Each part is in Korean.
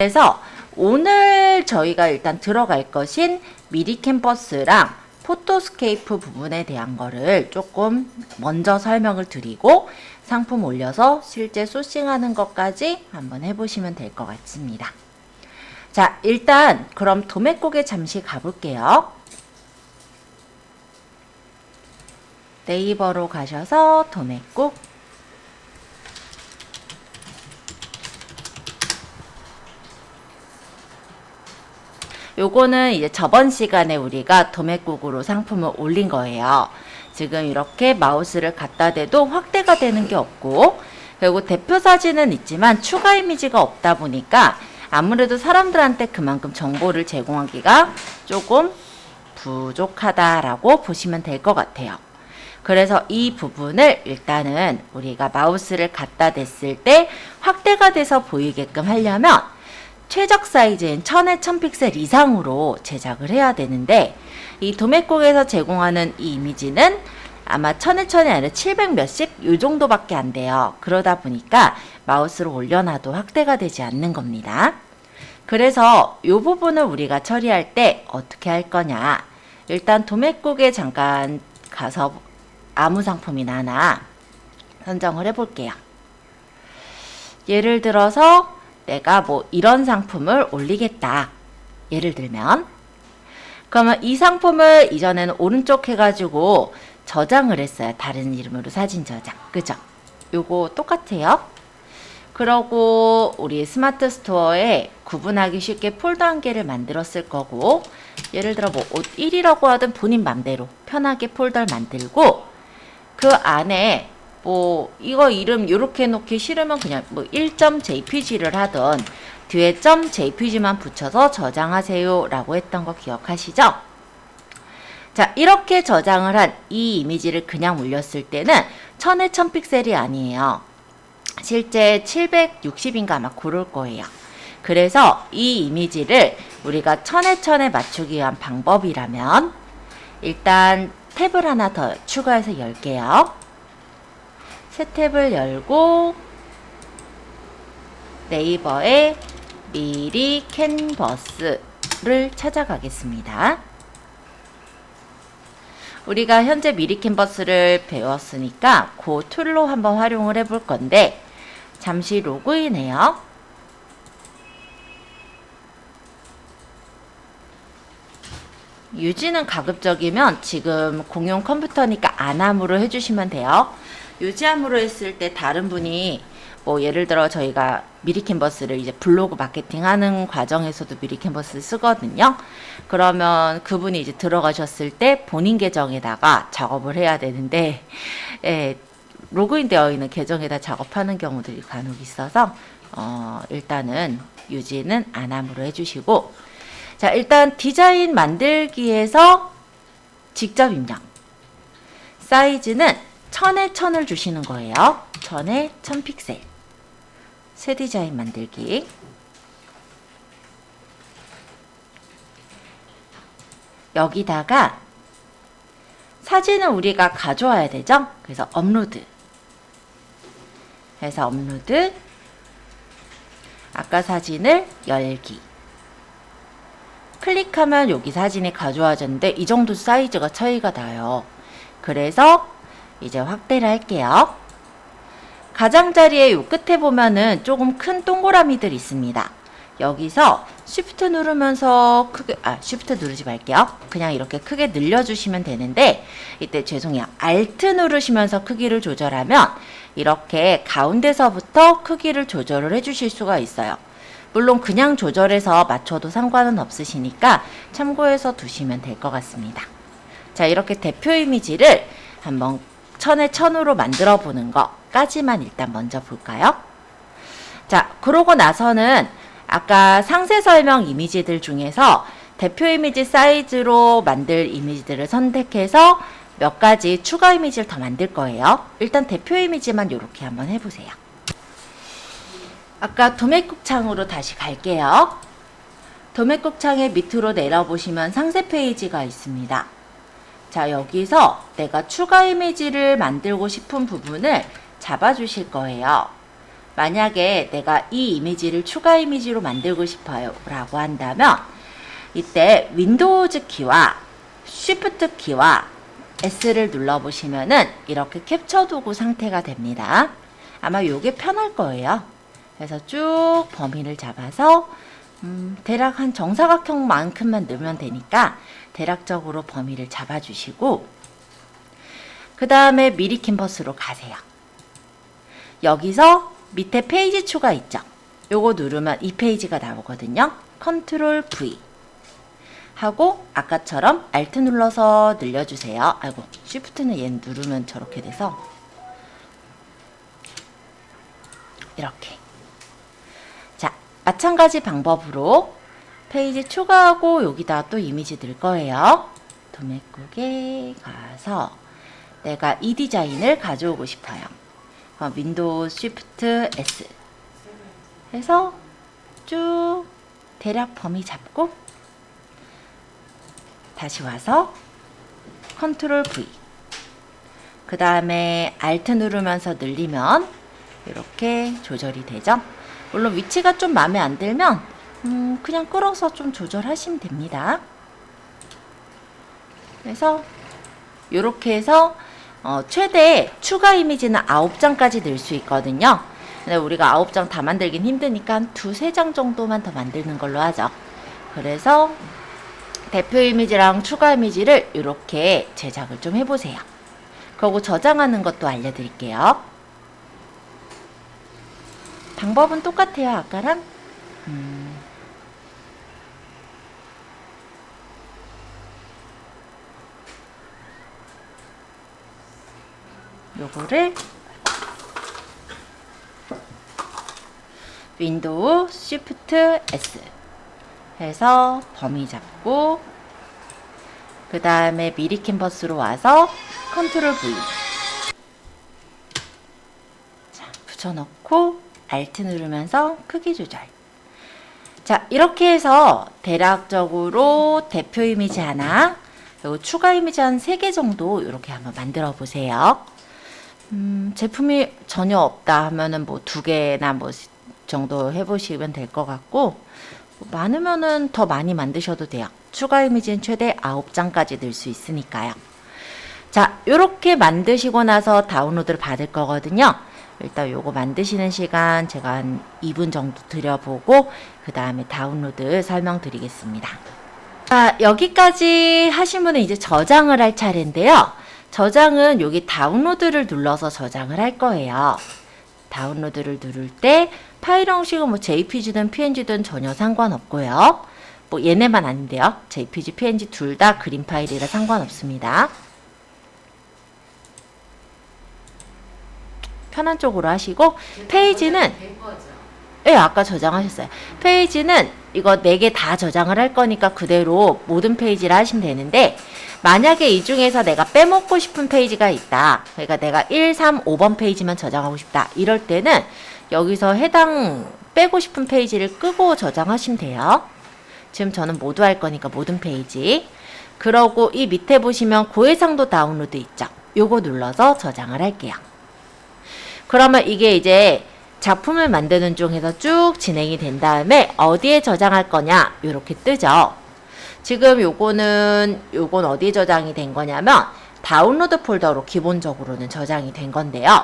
그래서 오늘 저희가 일단 들어갈 것인 미리 캔버스랑 포토스케이프 부분에 대한 거를 조금 먼저 설명을 드리고 상품 올려서 실제 소싱하는 것까지 한번 해보시면 될 것 같습니다. 자, 일단 그럼 도매국에 잠시 가볼게요. 네이버로 가셔서 도매국, 요거는 이제 저번 시간에 우리가 도매국으로 상품을 올린 거예요. 지금 이렇게 마우스를 갖다 대도 확대가 되는 게 없고, 그리고 대표 사진은 있지만 추가 이미지가 없다 보니까 아무래도 사람들한테 그만큼 정보를 제공하기가 조금 부족하다라고 보시면 될 것 같아요. 그래서 이 부분을 일단은 우리가 마우스를 갖다 댔을 때 확대가 돼서 보이게끔 하려면 최적 사이즈인 1000에 1000픽셀 이상으로 제작을 해야 되는데, 이 도매국에서 제공하는 이 이미지는 아마 1000에 1000이 아니라 700 몇십 요 정도밖에 안 돼요. 그러다 보니까 마우스로 올려놔도 확대가 되지 않는 겁니다. 그래서 이 부분을 우리가 처리할 때 어떻게 할 거냐, 일단 도매국에 잠깐 가서 아무 상품이나 하나 선정을 해 볼게요. 예를 들어서 내가 뭐 이런 상품을 올리겠다. 예를 들면 그러면 이 상품을 이전에는 오른쪽 해가지고 저장을 했어요. 다른 이름으로 사진 저장. 그죠? 요거 똑같아요. 그러고 우리 스마트 스토어에 구분하기 쉽게 폴더 한 개를 만들었을 거고, 예를 들어 뭐 옷 1이라고 하든 본인 맘대로 편하게 폴더를 만들고, 그 안에 뭐 이거 이름 이렇게 놓기 싫으면 그냥 뭐 1.jpg를 하던 뒤에 .jpg만 붙여서 저장하세요 라고 했던 거 기억하시죠? 자, 이렇게 저장을 한 이 이미지를 그냥 올렸을 때는 1000에 1000픽셀이 아니에요. 실제 760인가 아마 그럴 거예요. 그래서 이 이미지를 우리가 1000에 1000에 맞추기 위한 방법이라면 일단 탭을 하나 더 추가해서 열게요. 새 탭을 열고 네이버에 미리 캔버스를 찾아가겠습니다. 우리가 현재 미리 캔버스를 배웠으니까 그 툴로 한번 활용을 해볼 건데, 잠시 로그인해요. 유지는 가급적이면 지금 공용 컴퓨터니까 안함으로 해주시면 돼요. 유지함으로 했을 때 다른 분이 뭐 예를 들어 저희가 미리 캔버스를 이제 블로그 마케팅 하는 과정에서도 미리 캔버스를 쓰거든요. 그러면 그분이 이제 들어가셨을 때 본인 계정에다가 작업을 해야 되는데, 로그인 되어 있는 계정에다 작업하는 경우들이 간혹 있어서 일단은 유지는 안함으로 해주시고, 자, 일단 디자인 만들기에서 직접 입력. 사이즈는 1000에 1000을 주시는 거예요. 1000에 1000픽셀. 새 디자인 만들기. 여기다가 사진을 우리가 가져와야 되죠? 그래서 업로드. 해서 업로드. 아까 사진을 열기. 클릭하면 여기 사진이 가져와졌는데 이 정도 사이즈가 차이가 나요. 그래서 이제 확대를 할게요. 가장자리에 요 끝에 보면은 조금 큰 동그라미들 있습니다. 여기서 Shift 누르면서 크게, Shift 누르지 말게요. 그냥 이렇게 크게 늘려주시면 되는데, 이때 죄송해요. Alt 누르시면서 크기를 조절하면 이렇게 가운데서부터 크기를 조절을 해주실 수가 있어요. 물론 그냥 조절해서 맞춰도 상관은 없으시니까 참고해서 두시면 될 것 같습니다. 자, 이렇게 대표 이미지를 한번 1000에 1000으로 만들어 보는 것까지만 일단 먼저 볼까요? 자, 그러고 나서는 아까 상세 설명 이미지들 중에서 대표 이미지 사이즈로 만들 이미지들을 선택해서 몇 가지 추가 이미지를 더 만들 거예요. 일단 대표 이미지만 이렇게 한번 해보세요. 아까 도매국 창으로 다시 갈게요. 도매국 창의 밑으로 내려보시면 상세 페이지가 있습니다. 자, 여기서 내가 추가 이미지를 만들고 싶은 부분을 잡아주실 거예요. 만약에 내가 이 이미지를 추가 이미지로 만들고 싶어요 라고 한다면 이때 윈도우즈 키와 쉬프트 키와 S를 눌러보시면은 이렇게 캡처 도구 상태가 됩니다. 아마 요게 편할 거예요. 그래서 쭉 범위를 잡아서 대략 한 정사각형만큼만 넣으면 되니까 대략적으로 범위를 잡아주시고 그 다음에 미리 캔버스로 가세요. 여기서 밑에 페이지 추가 있죠? 요거 누르면 이 페이지가 나오거든요. 컨트롤 V 하고 아까처럼 Alt 눌러서 늘려주세요. 아이고, Shift는 얘 누르면 저렇게 돼서 이렇게. 자, 마찬가지 방법으로 페이지 추가하고 여기다 또 이미지 넣을 거예요. 도매국에 가서 내가 이 디자인을 가져오고 싶어요. 윈도우 쉬프트 S 해서 쭉 대략 범위 잡고 다시 와서 컨트롤 V 그 다음에 Alt 누르면서 늘리면 이렇게 조절이 되죠. 물론 위치가 좀 마음에 안 들면 그냥 끌어서 좀 조절하시면 됩니다. 그래서 이렇게 해서 최대 추가 이미지는 9장까지 넣을 수 있거든요. 근데 우리가 9장 다 만들긴 힘드니까 한 2-3장 정도만 더 만드는 걸로 하죠. 그래서 대표 이미지랑 추가 이미지를 이렇게 제작을 좀 해보세요. 그리고 저장하는 것도 알려드릴게요. 방법은 똑같아요, 아까랑. 요거를 윈도우 쉬프트 S 해서 범위 잡고 그 다음에 미리 캔버스로 와서 컨트롤 V 자, 붙여넣고 Alt 누르면서 크기 조절. 자, 이렇게 해서 대략적으로 대표 이미지 하나 그리고 추가 이미지 한 3개 정도 이렇게 한번 만들어 보세요. 제품이 전혀 없다 하면은 뭐 2개나 뭐 정도 해보시면 될 것 같고 많으면은 더 많이 만드셔도 돼요. 추가 이미지는 최대 9장까지 넣을 수 있으니까요. 자, 요렇게 만드시고 나서 다운로드를 받을 거거든요. 일단 요거 만드시는 시간 제가 한 2분 정도 드려보고 그 다음에 다운로드 설명드리겠습니다. 자, 여기까지 하신 분은 이제 저장을 할 차례인데요. 저장은 여기 다운로드를 눌러서 저장을 할 거예요. 다운로드를 누를 때 파일 형식은 뭐 JPG든 PNG든 전혀 상관없고요. 뭐 얘네만 아닌데요. JPG, PNG 둘 다 그림 파일이라 상관없습니다. 편한 쪽으로 하시고 페이지는 예, 아까 저장하셨어요. 페이지는 이거 4개 다 저장을 할 거니까 그대로 모든 페이지를 하시면 되는데 만약에 이 중에서 내가 빼먹고 싶은 페이지가 있다. 그러니까 내가 1, 3, 5번 페이지만 저장하고 싶다. 이럴 때는 여기서 해당 빼고 싶은 페이지를 끄고 저장하시면 돼요. 지금 저는 모두 할 거니까 모든 페이지. 그러고 이 밑에 보시면 고해상도 다운로드 있죠. 요거 눌러서 저장을 할게요. 그러면 이게 이제 작품을 만드는 중에서 쭉 진행이 된 다음에 어디에 저장할 거냐 이렇게 뜨죠. 지금 요건 어디에 저장이 된 거냐면 다운로드 폴더로 기본적으로는 저장이 된 건데요.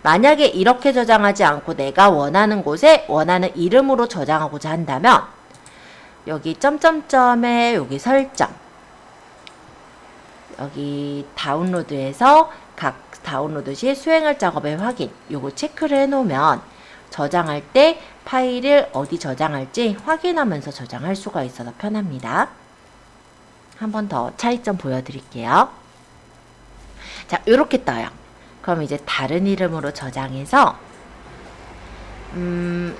만약에 이렇게 저장하지 않고 내가 원하는 곳에 원하는 이름으로 저장하고자 한다면 여기 점점점에 여기 설정 여기 다운로드에서 각 다운로드 시 수행할 작업의 확인 요거 체크를 해 놓으면 저장할 때 파일을 어디 저장할지 확인하면서 저장할 수가 있어서 편합니다. 한 번 더 차이점 보여드릴게요. 자, 요렇게 떠요. 그럼 이제 다른 이름으로 저장해서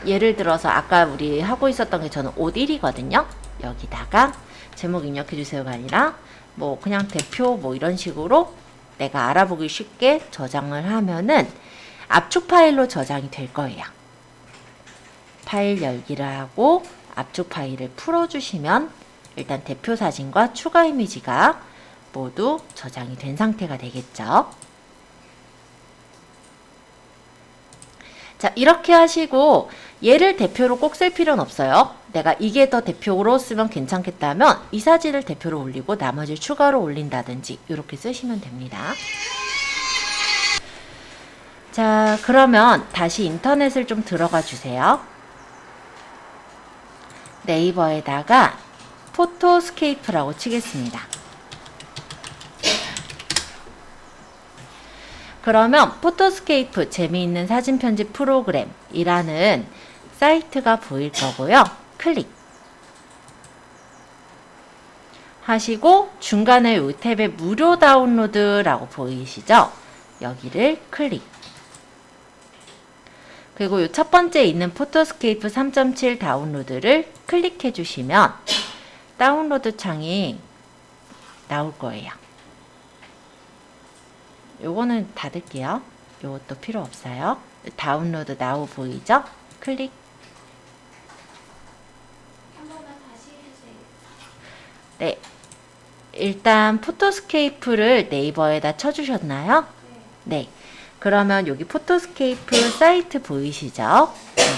예를 들어서 아까 우리 하고 있었던 게 저는 옷 1이거든요. 여기다가 제목 입력해주세요가 아니라 뭐 그냥 대표 뭐 이런 식으로 내가 알아보기 쉽게 저장을 하면은 압축 파일로 저장이 될 거예요. 파일 열기를 하고 압축 파일을 풀어주시면 일단 대표 사진과 추가 이미지가 모두 저장이 된 상태가 되겠죠. 자, 이렇게 하시고 얘를 대표로 꼭 쓸 필요는 없어요. 내가 이게 더 대표로 쓰면 괜찮겠다면 이 사진을 대표로 올리고 나머지 추가로 올린다든지 이렇게 쓰시면 됩니다. 자, 그러면 다시 인터넷을 좀 들어가 주세요. 네이버에다가 포토스케이프라고 치겠습니다. 그러면 포토스케이프 재미있는 사진 편집 프로그램이라는 사이트가 보일 거고요. 클릭 하시고 중간에 이 탭에 무료 다운로드라고 보이시죠? 여기를 클릭. 그리고 이 첫 번째 있는 포토스케이프 3.7 다운로드를 클릭해 주시면 다운로드 창이 나올 거예요. 요거는 닫을게요. 요것도 필요 없어요. 다운로드 나우 보이죠? 클릭. 한 번만 다시 해주세요. 네. 일단 포토스케이프를 네이버에다 쳐주셨나요? 네. 그러면 여기 포토스케이프 사이트 보이시죠?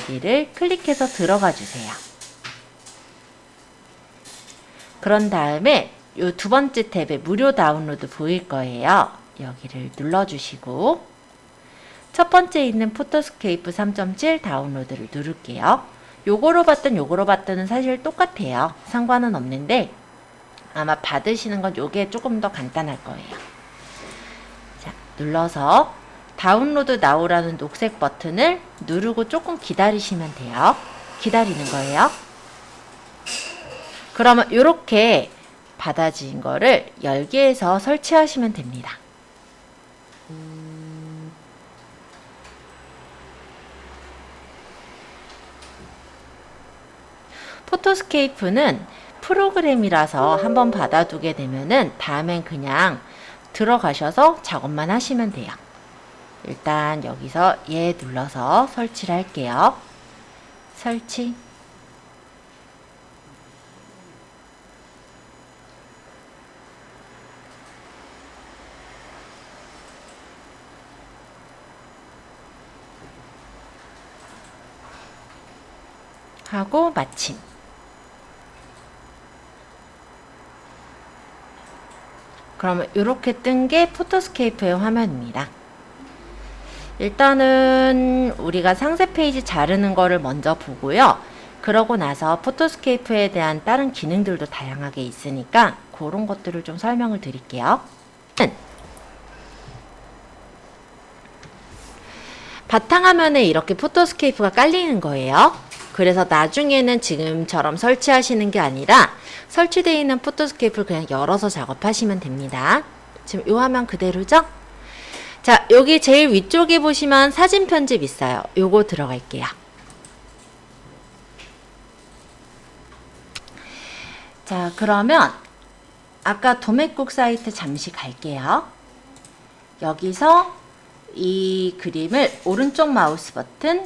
여기를 클릭해서 들어가 주세요. 그런 다음에 이 두 번째 탭에 무료 다운로드 보일 거예요. 여기를 눌러주시고 첫 번째 있는 포토스케이프 3.7 다운로드를 누를게요. 요거로 받든 요거로 받든은 사실 똑같아요. 상관은 없는데 아마 받으시는 건 요게 조금 더 간단할 거예요. 자, 눌러서 다운로드 나오라는 녹색 버튼을 누르고 조금 기다리시면 돼요. 기다리는 거예요. 그러면 이렇게 받아진 거를 열기에서 설치하시면 됩니다. 포토스케이프는 프로그램이라서 한번 받아두게 되면은 다음엔 그냥 들어가셔서 작업만 하시면 돼요. 일단 여기서 얘 눌러서 설치를 할게요. 설치. 하고 마침. 그러면 이렇게 뜬 게 포토스케이프의 화면입니다. 일단은 우리가 상세 페이지 자르는 거를 먼저 보고요. 그러고 나서 포토스케이프에 대한 다른 기능들도 다양하게 있으니까 그런 것들을 좀 설명을 드릴게요. 바탕화면에 이렇게 포토스케이프가 깔리는 거예요. 그래서 나중에는 지금처럼 설치하시는 게 아니라 설치되어 있는 포토스케이프를 그냥 열어서 작업하시면 됩니다. 지금 이 화면 그대로죠? 자, 여기 제일 위쪽에 보시면 사진 편집 있어요. 요거 들어갈게요. 자, 그러면 아까 도매국 사이트 잠시 갈게요. 여기서 이 그림을 오른쪽 마우스 버튼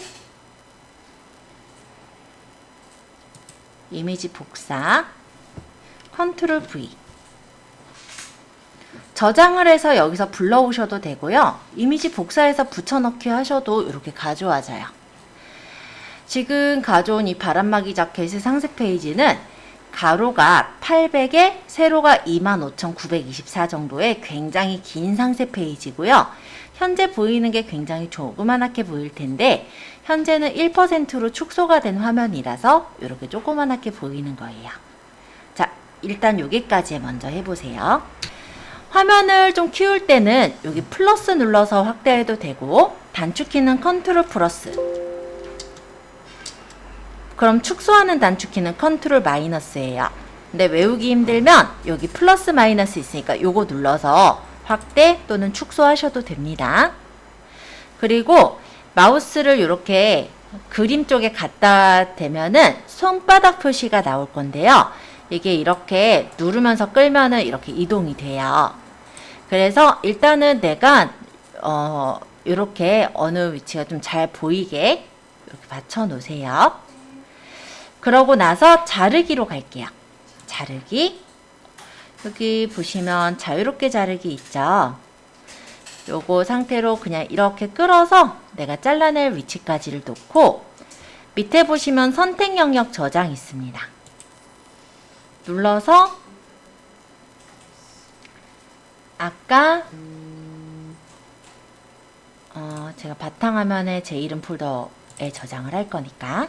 이미지 복사 컨트롤 V 저장을 해서 여기서 불러오셔도 되고요. 이미지 복사해서 붙여넣기 하셔도 이렇게 가져와져요. 지금 가져온 이 바람막이 자켓의 상세 페이지는 가로가 800에 세로가 25,924 정도의 굉장히 긴 상세 페이지고요. 현재 보이는 게 굉장히 조그만하게 보일 텐데 현재는 1%로 축소가 된 화면이라서 이렇게 조그만하게 보이는 거예요. 자, 일단 여기까지 먼저 해보세요. 화면을 좀 키울 때는 여기 플러스 눌러서 확대해도 되고 단축키는 컨트롤 플러스. 그럼 축소하는 단축키는 컨트롤 마이너스예요. 근데 외우기 힘들면 여기 플러스 마이너스 있으니까 요거 눌러서 확대 또는 축소하셔도 됩니다. 그리고 마우스를 이렇게 그림 쪽에 갖다 대면은 손바닥 표시가 나올 건데요. 이게 이렇게 누르면서 끌면은 이렇게 이동이 돼요. 그래서 일단은 내가 이렇게 어느 위치가 좀 잘 보이게 이렇게 받쳐 놓으세요. 그러고 나서 자르기로 갈게요. 자르기. 여기 보시면 자유롭게 자르기 있죠. 요거 상태로 그냥 이렇게 끌어서 내가 잘라낼 위치까지를 놓고 밑에 보시면 선택 영역 저장 있습니다. 눌러서 아까 제가 바탕화면에 제 이름 폴더에 저장을 할 거니까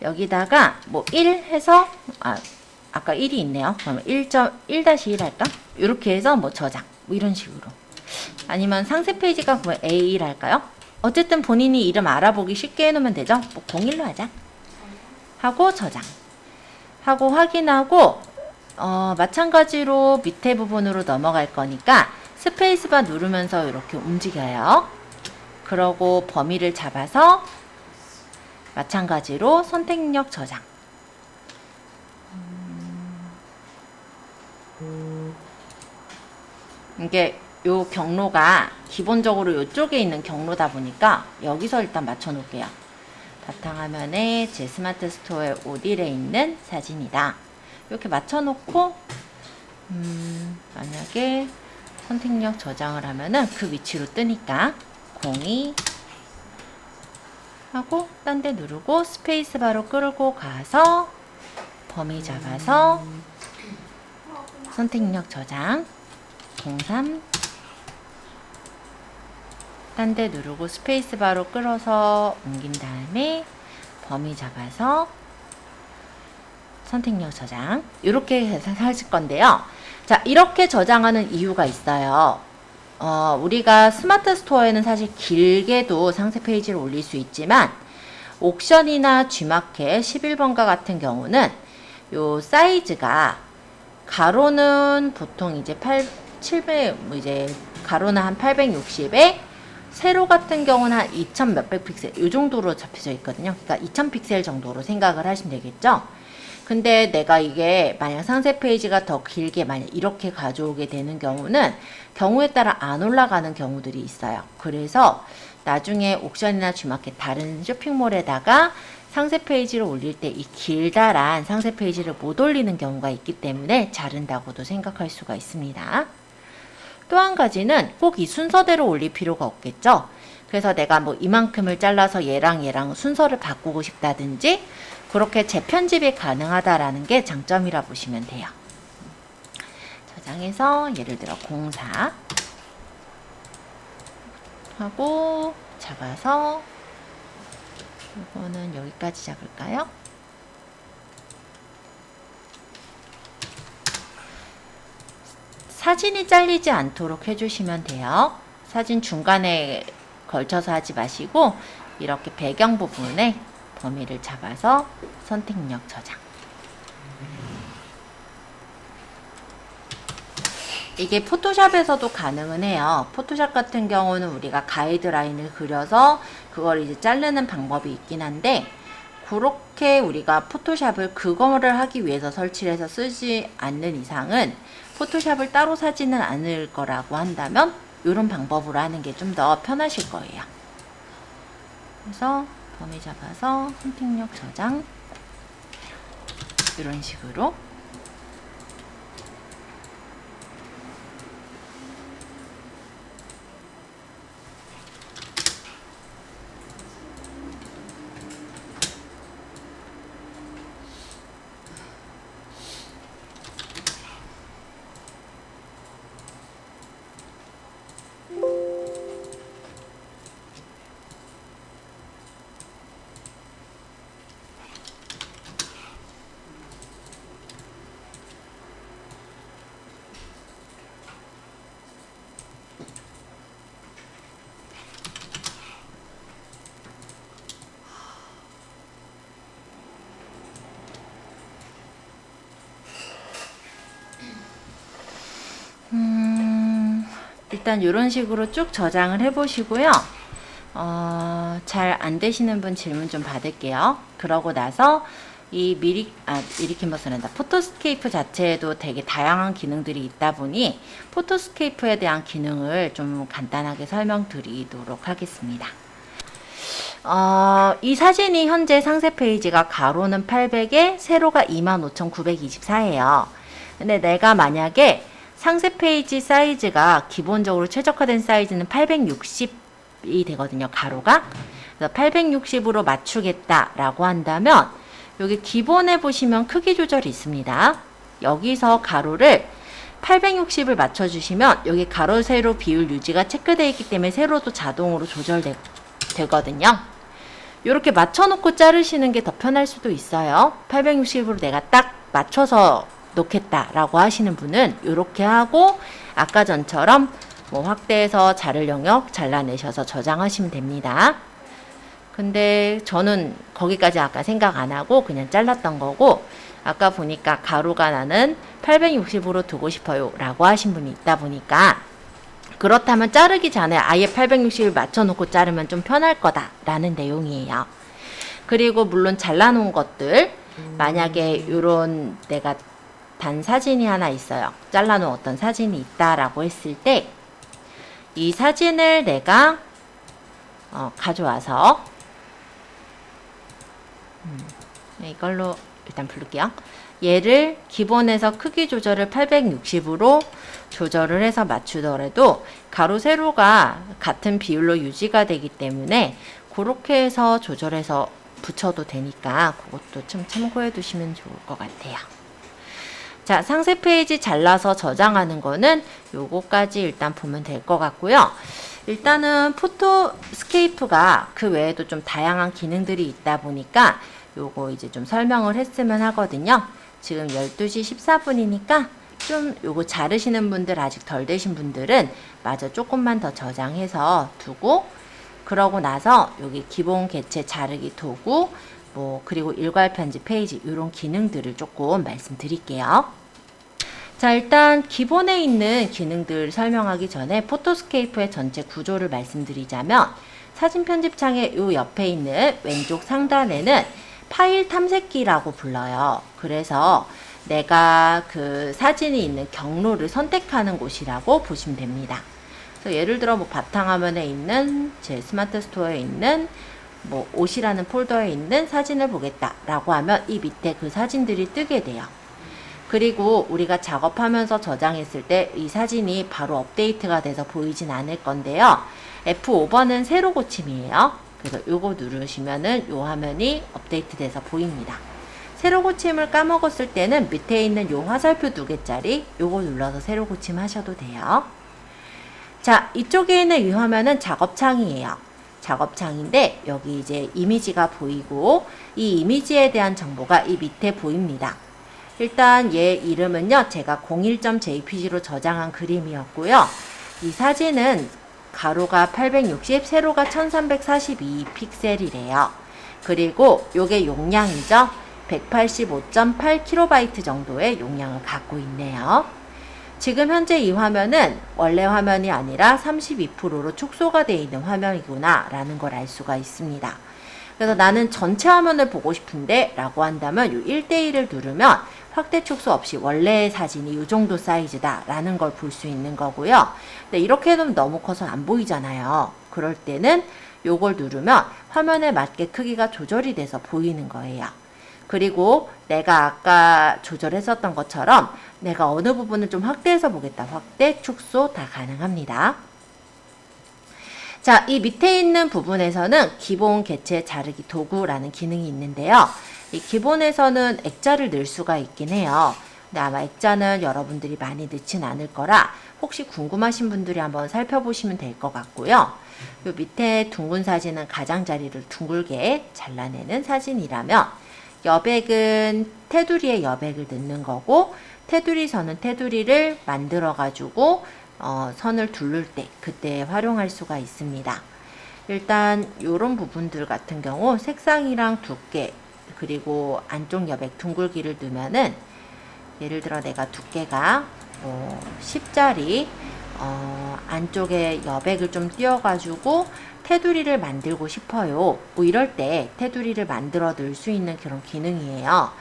여기다가 뭐 1 해서 아까 1이 있네요. 그러면 1.1-1 할까? 이렇게 해서 뭐 저장 뭐 이런 식으로 아니면 상세 페이지가 그러면 A1 할까요? 어쨌든 본인이 이름 알아보기 쉽게 해놓으면 되죠. 뭐 01로 하자 하고 저장 하고 확인하고 마찬가지로 밑에 부분으로 넘어갈 거니까 스페이스바 누르면서 이렇게 움직여요. 그러고 범위를 잡아서 마찬가지로 선택력 저장. 이게 요 경로가 기본적으로 요쪽에 있는 경로다 보니까 여기서 일단 맞춰 놓을게요. 바탕화면에 제 스마트 스토어의 오딜에 있는 사진이다. 이렇게 맞춰 놓고 만약에 선택력 저장을 하면은 그 위치로 뜨니까 02 하고 딴 데 누르고 스페이스 바로 끌고 가서 범위 잡아서 선택력 저장 03 딴 데 누르고 스페이스 바로 끌어서 옮긴 다음에 범위 잡아서 선택력 저장 이렇게 해서 하실 건데요. 자, 이렇게 저장하는 이유가 있어요. 우리가 스마트 스토어에는 사실 길게도 상세 페이지를 올릴 수 있지만 옥션이나 G마켓 11번가 같은 경우는 요 사이즈가 가로는 보통 이제 700 이제 가로는 한 860에 세로 같은 경우는 한 2000 몇백 픽셀 이 정도로 잡혀져 있거든요. 그러니까 2000 픽셀 정도로 생각을 하시면 되겠죠. 근데 내가 이게 만약 상세 페이지가 더 길게 만약 이렇게 가져오게 되는 경우는 경우에 따라 안 올라가는 경우들이 있어요. 그래서 나중에 옥션이나 G마켓 다른 쇼핑몰에다가 상세 페이지를 올릴 때 이 길다란 상세 페이지를 못 올리는 경우가 있기 때문에 자른다고도 생각할 수가 있습니다. 또 한 가지는 꼭 이 순서대로 올릴 필요가 없겠죠. 그래서 내가 뭐 이만큼을 잘라서 얘랑 순서를 바꾸고 싶다든지 그렇게 재편집이 가능하다라는 게 장점이라 보시면 돼요. 저장해서 예를 들어 04 하고 잡아서 이거는 여기까지 잡을까요? 사진이 잘리지 않도록 해주시면 돼요. 사진 중간에 걸쳐서 하지 마시고 이렇게 배경 부분에 범위를 잡아서 선택력 저장. 이게 포토샵에서도 가능은 해요. 포토샵 같은 경우는 우리가 가이드라인을 그려서 그걸 이제 자르는 방법이 있긴 한데 그렇게 우리가 포토샵을 그거를 하기 위해서 설치를 해서 쓰지 않는 이상은 포토샵을 따로 사지는 않을 거라고 한다면 이런 방법으로 하는 게 좀 더 편하실 거예요. 그래서 범위 잡아서 선택력 저장 이런 식으로 일단 이런 식으로 쭉 저장을 해 보시고요. 잘 안 되시는 분 질문 좀 받을게요. 그러고 나서 이 미리 캔버스란다. 포토스케이프 자체에도 되게 다양한 기능들이 있다 보니 포토스케이프에 대한 기능을 좀 간단하게 설명드리도록 하겠습니다. 이 사진이 현재 상세 페이지가 가로는 800에 세로가 25,924예요. 근데 내가 만약에 상세 페이지 사이즈가 기본적으로 최적화된 사이즈는 860이 되거든요. 가로가. 그래서 860으로 맞추겠다라고 한다면 여기 기본에 보시면 크기 조절이 있습니다. 여기서 가로를 860을 맞춰주시면 여기 가로 세로 비율 유지가 체크되어 있기 때문에 세로도 자동으로 조절되거든요. 이렇게 맞춰놓고 자르시는 게 더 편할 수도 있어요. 860으로 내가 딱 맞춰서 놓겠다라고 하시는 분은 이렇게 하고 아까 전처럼 뭐 확대해서 자를 영역 잘라내셔서 저장하시면 됩니다. 근데 저는 거기까지 아까 생각 안 하고 그냥 잘랐던 거고, 아까 보니까 가로가 나는 860으로 두고 싶어요 라고 하신 분이 있다 보니까, 그렇다면 자르기 전에 아예 860을 맞춰놓고 자르면 좀 편할 거다 라는 내용이에요. 그리고 물론 잘라놓은 것들, 만약에 요런 내가 단 사진이 하나 있어요. 잘라놓은 어떤 사진이 있다라고 했을 때 이 사진을 내가 가져와서 이걸로 일단 부를게요. 얘를 기본에서 크기 조절을 860으로 조절을 해서 맞추더라도 가로 세로가 같은 비율로 유지가 되기 때문에 그렇게 해서 조절해서 붙여도 되니까 그것도 좀 참고해 두시면 좋을 것 같아요. 자, 상세 페이지 잘라서 저장하는 거는 요거까지 일단 보면 될 것 같고요. 일단은 포토스케이프가 그 외에도 좀 다양한 기능들이 있다 보니까 요거 이제 좀 설명을 했으면 하거든요. 지금 12시 14분이니까 좀 요거 자르시는 분들 아직 덜 되신 분들은 마저 조금만 더 저장해서 두고, 그러고 나서 여기 기본 개체 자르기 도구 뭐 그리고 일괄 편집 페이지 이런 기능들을 조금 말씀드릴게요. 자, 일단 기본에 있는 기능들 설명하기 전에 포토스케이프의 전체 구조를 말씀드리자면, 사진 편집창의 요 옆에 있는 왼쪽 상단에는 파일 탐색기라고 불러요. 그래서 내가 그 사진이 있는 경로를 선택하는 곳이라고 보시면 됩니다. 그래서 예를 들어 뭐 바탕화면에 있는 제 스마트 스토어에 있는 뭐 옷이라는 폴더에 있는 사진을 보겠다라고 하면 이 밑에 그 사진들이 뜨게 돼요. 그리고 우리가 작업하면서 저장했을 때 이 사진이 바로 업데이트가 돼서 보이진 않을 건데요. F5번은 새로 고침이에요. 그래서 요거 누르시면은 요 화면이 업데이트 돼서 보입니다. 새로 고침을 까먹었을 때는 밑에 있는 요 화살표 2개짜리 요거 눌러서 새로 고침 하셔도 돼요. 자, 이쪽에 있는 이 화면은 작업창이에요. 작업창인데 여기 이제 이미지가 보이고 이 이미지에 대한 정보가 이 밑에 보입니다. 일단 얘 이름은요, 제가 01.jpg로 저장한 그림이었고요. 이 사진은 가로가 860, 세로가 1342 픽셀이래요. 그리고 요게 용량이죠. 185.8KB 정도의 용량을 갖고 있네요. 지금 현재 이 화면은 원래 화면이 아니라 32%로 축소가 되어 있는 화면이구나 라는 걸 알 수가 있습니다. 그래서 나는 전체 화면을 보고 싶은데 라고 한다면 요 1:1을 누르면 확대 축소 없이 원래의 사진이 이 정도 사이즈다 라는 걸 볼 수 있는 거고요. 근데 이렇게 해놓으면 너무 커서 안 보이잖아요. 그럴 때는 요걸 누르면 화면에 맞게 크기가 조절이 돼서 보이는 거예요. 그리고 내가 아까 조절했었던 것처럼 내가 어느 부분을 좀 확대해서 보겠다. 확대, 축소 다 가능합니다. 자, 이 밑에 있는 부분에서는 기본 개체 자르기 도구라는 기능이 있는데요. 이 기본에서는 액자를 넣을 수가 있긴 해요. 근데 아마 액자는 여러분들이 많이 넣진 않을 거라 혹시 궁금하신 분들이 한번 살펴보시면 될 것 같고요. 요 밑에 둥근 사진은 가장자리를 둥글게 잘라내는 사진이라면, 여백은 테두리에 여백을 넣는 거고, 테두리 선은 테두리를 만들어 가지고 선을 두를 때 그때 활용할 수가 있습니다. 일단 요런 부분들 같은 경우 색상이랑 두께 그리고 안쪽 여백 둥글기를 두면은, 예를 들어 내가 두께가 10짜리 안쪽에 여백을 좀 띄워가지고 테두리를 만들고 싶어요. 뭐 이럴 때 테두리를 만들어 넣을 수 있는 그런 기능이에요.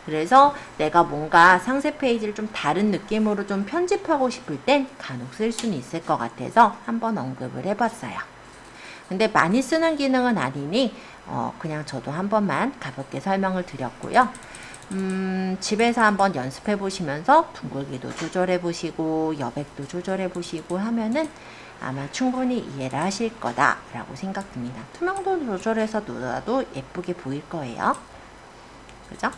그래서 내가 뭔가 상세 페이지를 좀 다른 느낌으로 좀 편집하고 싶을 땐 간혹 쓸 수는 있을 것 같아서 한번 언급을 해봤어요. 근데 많이 쓰는 기능은 아니니 그냥 저도 한 번만 가볍게 설명을 드렸고요. 집에서 한번 연습해 보시면서 둥글기도 조절해 보시고 여백도 조절해 보시고 하면은 아마 충분히 이해를 하실 거다라고 생각됩니다. 투명도 조절해서 놓아도 예쁘게 보일 거예요. 그죠?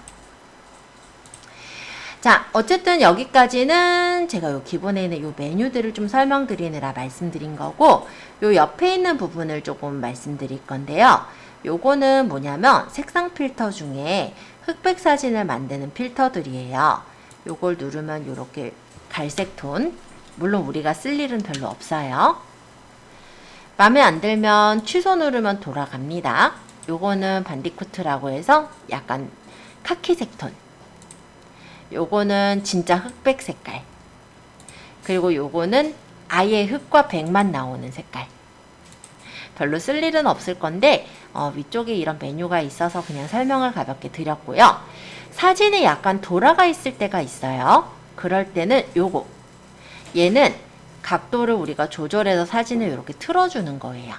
자, 어쨌든 여기까지는 제가 요 기본에 있는 요 메뉴들을 좀 설명드리느라 말씀드린 거고, 요 옆에 있는 부분을 조금 말씀드릴 건데요. 요거는 뭐냐면 색상 필터 중에 흑백 사진을 만드는 필터들이에요. 요걸 누르면 요렇게 갈색 톤, 물론 우리가 쓸 일은 별로 없어요. 마음에 안 들면 취소 누르면 돌아갑니다. 요거는 반디쿠트라고 해서 약간 카키색 톤, 요거는 진짜 흑백 색깔, 그리고 요거는 아예 흑과 백만 나오는 색깔. 별로 쓸 일은 없을 건데 위쪽에 이런 메뉴가 있어서 그냥 설명을 가볍게 드렸고요. 사진이 약간 돌아가 있을 때가 있어요. 그럴 때는 요거, 얘는 각도를 우리가 조절해서 사진을 이렇게 틀어주는 거예요.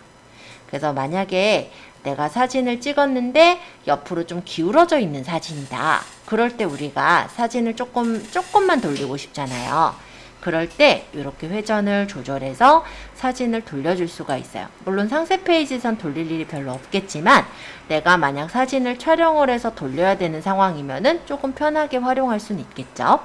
그래서 만약에 내가 사진을 찍었는데 옆으로 좀 기울어져 있는 사진이다. 그럴 때 우리가 사진을 조금만 돌리고 싶잖아요. 그럴 때 이렇게 회전을 조절해서 사진을 돌려줄 수가 있어요. 물론 상세 페이지선 돌릴 일이 별로 없겠지만 내가 만약 사진을 촬영을 해서 돌려야 되는 상황이면은 조금 편하게 활용할 수는 있겠죠.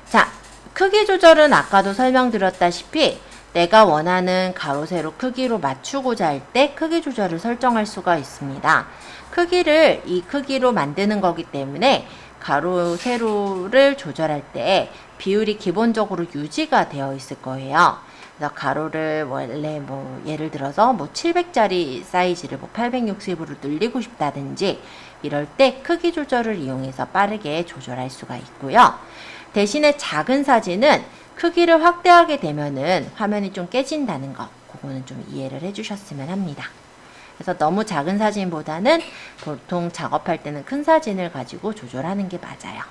자, 크기 조절은 아까도 설명드렸다시피 내가 원하는 가로 세로 크기로 맞추고자 할 때 크기 조절을 설정할 수가 있습니다. 크기를 이 크기로 만드는 거기 때문에 가로 세로를 조절할 때 비율이 기본적으로 유지가 되어 있을 거예요. 그래서 가로를 원래 예를 들어서 700짜리 사이즈를 860으로 늘리고 싶다든지 이럴 때 크기 조절을 이용해서 빠르게 조절할 수가 있고요. 대신에 작은 사진은 크기를 확대하게 되면은 화면이 좀 깨진다는 거, 그거는 좀 이해를 해주셨으면 합니다. 그래서 너무 작은 사진보다는 보통 작업할 때는 큰 사진을 가지고 조절하는 게 맞아요.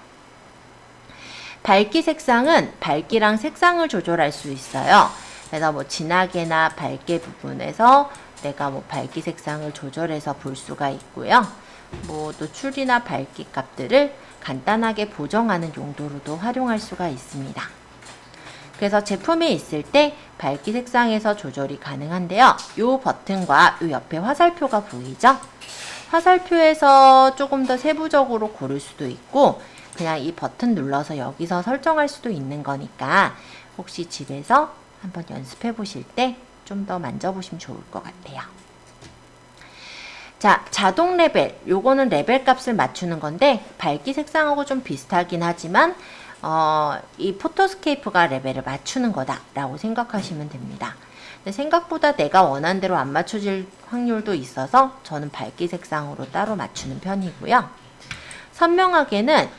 밝기 색상은 밝기랑 색상을 조절할 수 있어요. 그래서 진하게나 밝게 부분에서 내가 밝기 색상을 조절해서 볼 수가 있고요. 노출이나 밝기 값들을 간단하게 보정하는 용도로도 활용할 수가 있습니다. 그래서 제품이 있을 때 밝기 색상에서 조절이 가능한데요. 이 버튼과 이 옆에 화살표가 보이죠? 화살표에서 조금 더 세부적으로 고를 수도 있고 그냥 이 버튼 눌러서 여기서 설정할 수도 있는 거니까 혹시 집에서 한번 연습해 보실 때 좀 더 만져보시면 좋을 것 같아요. 자, 자동 레벨. 요거는 레벨 값을 맞추는 건데 밝기 색상하고 좀 비슷하긴 하지만 이 포토스케이프가 레벨을 맞추는 거다라고 생각하시면 됩니다. 근데 생각보다 내가 원하는 대로 안 맞춰질 확률도 있어서 저는 밝기 색상으로 따로 맞추는 편이고요. 선명하게는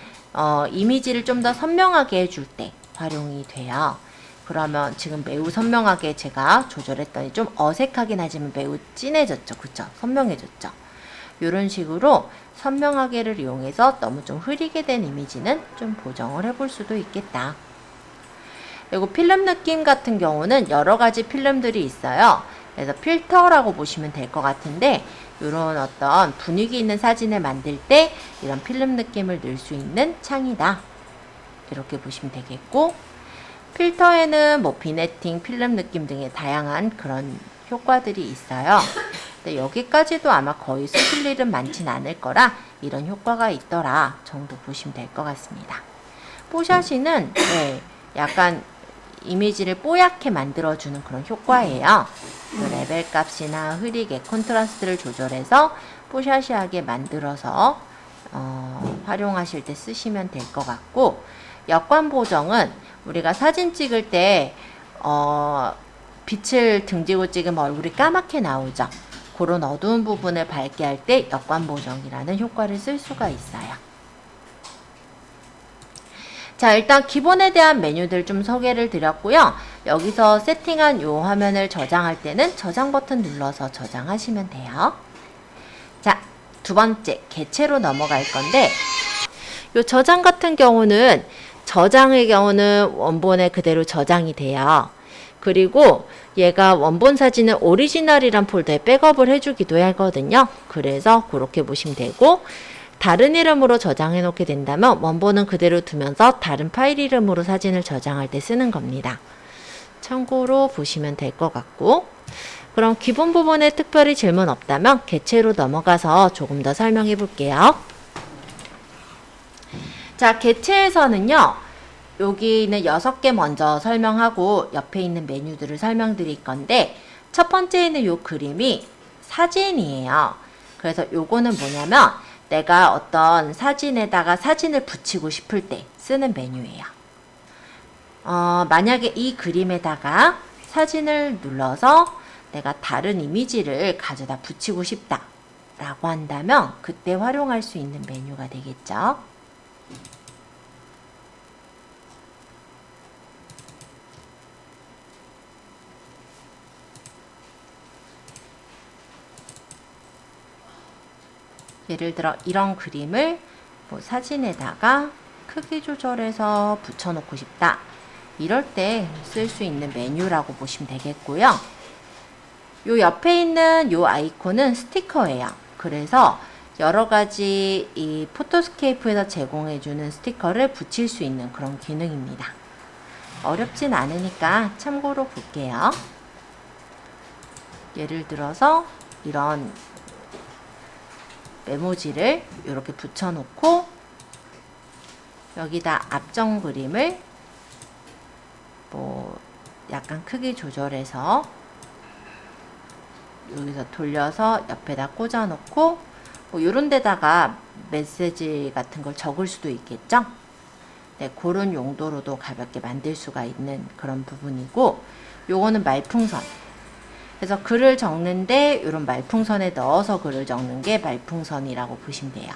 이미지를 좀 더 선명하게 해줄 때 활용이 돼요. 그러면 지금 매우 선명하게 제가 조절했더니 좀 어색하긴 하지만 매우 진해졌죠. 그쵸? 선명해졌죠. 이런 식으로 선명하게를 이용해서 너무 좀 흐리게 된 이미지는 좀 보정을 해볼 수도 있겠다. 그리고 필름 느낌 같은 경우는 여러 가지 필름들이 있어요. 그래서 필터라고 보시면 될 것 같은데 이런 어떤 분위기 있는 사진을 만들 때 이런 필름 느낌을 넣을 수 있는 창이다. 이렇게 보시면 되겠고 필터에는 비네팅, 필름 느낌 등의 다양한 그런 효과들이 있어요. 근데 여기까지도 아마 거의 쓰실 일은 많진 않을 거라 이런 효과가 있더라 정도 보시면 될 것 같습니다. 뽀샤시는 약간 이미지를 뽀얗게 만들어주는 그런 효과예요. 레벨 값이나 흐리게 콘트라스트를 조절해서 뽀샤시하게 만들어서 활용하실 때 쓰시면 될 것 같고 역광 보정은 우리가 사진 찍을 때 빛을 등지고 찍으면 얼굴이 까맣게 나오죠. 그런 어두운 부분을 밝게 할 때 역광 보정이라는 효과를 쓸 수가 있어요. 자, 일단 기본에 대한 메뉴들 좀 소개를 드렸고요. 여기서 세팅한 이 화면을 저장할 때는 저장 버튼 눌러서 저장하시면 돼요. 자, 두 번째 개체로 넘어갈 건데 이 저장 같은 경우는 저장의 경우는 원본에 그대로 저장이 돼요. 그리고 얘가 원본 사진은 오리지널이란 폴더에 백업을 해주기도 하거든요. 그래서 그렇게 보시면 되고 다른 이름으로 저장해 놓게 된다면 원본은 그대로 두면서 다른 파일 이름으로 사진을 저장할 때 쓰는 겁니다. 참고로 보시면 될 것 같고, 그럼 기본 부분에 특별히 질문 없다면 개체로 넘어가서 조금 더 설명해 볼게요. 자, 개체에서는요, 여기는 6개 먼저 설명하고 옆에 있는 메뉴들을 설명드릴 건데, 첫 번째 있는 요 그림이 사진이에요. 그래서 요거는 뭐냐면 내가 어떤 사진에다가 사진을 붙이고 싶을 때 쓰는 메뉴예요. 만약에 이 그림에다가 사진을 눌러서 내가 다른 이미지를 가져다 붙이고 싶다 라고 한다면 그때 활용할 수 있는 메뉴가 되겠죠. 예를 들어 이런 그림을 뭐 사진에다가 크기 조절해서 붙여놓고 싶다. 이럴 때 쓸 수 있는 메뉴라고 보시면 되겠고요. 요 옆에 있는 요 아이콘은 스티커예요. 그래서 여러 가지 이 포토스케이프에서 제공해주는 스티커를 붙일 수 있는 그런 기능입니다. 어렵진 않으니까 참고로 볼게요. 예를 들어서 이런 메모지를 이렇게 붙여놓고 여기다 앞전 그림을 뭐 약간 크기 조절해서 여기서 돌려서 옆에다 꽂아놓고 뭐 이런 데다가 메시지 같은 걸 적을 수도 있겠죠? 네, 그런 용도로도 가볍게 만들 수가 있는 그런 부분이고, 요거는 말풍선. 그래서 글을 적는데 이런 말풍선에 넣어서 글을 적는 게 말풍선이라고 보시면 돼요.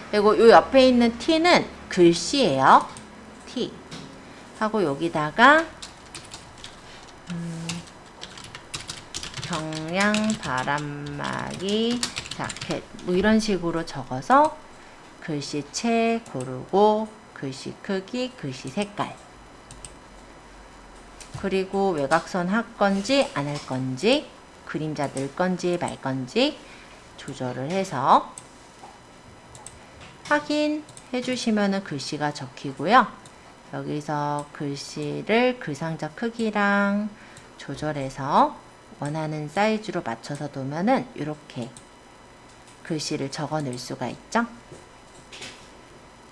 그리고 요 옆에 있는 T는 글씨예요. T. 하고 여기다가 경량 바람막이 자켓 뭐 이런 식으로 적어서 글씨체 고르고 글씨 크기, 글씨 색깔, 그리고 외곽선 할 건지 안 할 건지, 그림자 넣을 건지 말 건지 조절을 해서 확인해 주시면은 글씨가 적히고요. 여기서 글씨를 글상자 크기랑 조절해서 원하는 사이즈로 맞춰서 놓으면은 이렇게 글씨를 적어 넣을 수가 있죠.